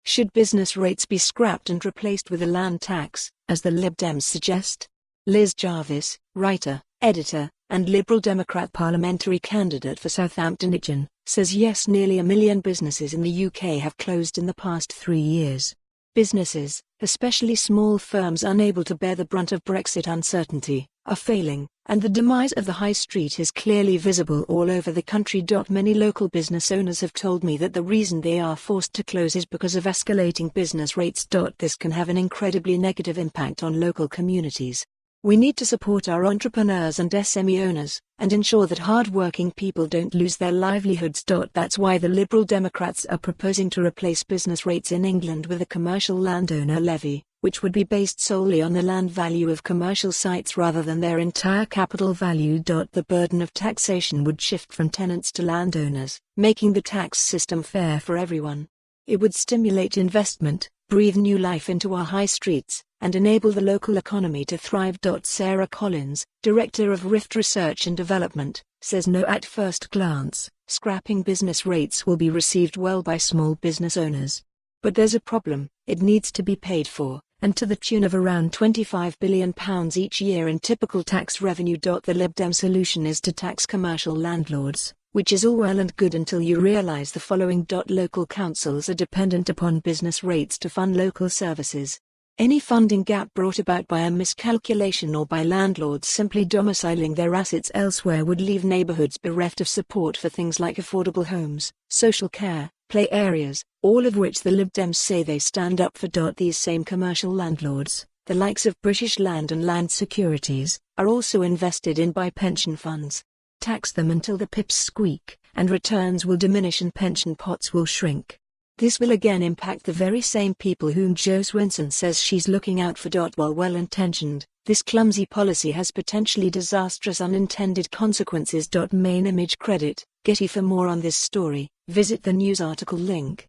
Should business rates be scrapped and replaced with a land tax, as the Lib Dems suggest? Liz Jarvis, writer, editor, and Liberal Democrat parliamentary candidate for Southampton Itchen, says yes, nearly 1 million businesses in the UK have closed in the past 3 years. Businesses, especially small firms unable to bear the brunt of Brexit uncertainty, are failing, and the demise of the high street is clearly visible all over the country. Many local business owners have told me that the reason they are forced to close is because of escalating business rates. This can have an incredibly negative impact on local communities. We need to support our entrepreneurs and SME owners, and ensure that hard-working people don't lose their livelihoods. That's why the Liberal Democrats are proposing to replace business rates in England with a commercial landowner levy, which would be based solely on the land value of commercial sites rather than their entire capital value. The burden of taxation would shift from tenants to landowners, making the tax system fair for everyone. It would stimulate investment, breathe new life into our high streets, and enable the local economy to thrive. Sarah Collins, Director of Rift Research and Development, says no. At first glance, scrapping business rates will be received well by small business owners. But there's a problem: it needs to be paid for, and to the tune of around £25 billion each year in typical tax revenue. The Lib Dem solution is to tax commercial landlords, which is all well and good until you realise the following. Local councils are dependent upon business rates to fund local services. Any funding gap brought about by a miscalculation or by landlords simply domiciling their assets elsewhere would leave neighbourhoods bereft of support for things like affordable homes, social care, play areas, all of which the Lib Dems say they stand up for. These same commercial landlords, the likes of British Land and Land Securities, are also invested in by pension funds. Tax them until the pips squeak, and returns will diminish and pension pots will shrink. This will again impact the very same people whom Jo Swinson says she's looking out for. While well-intentioned, this clumsy policy has potentially disastrous unintended consequences. Main image credit, Getty. For more on this story, visit the news article link.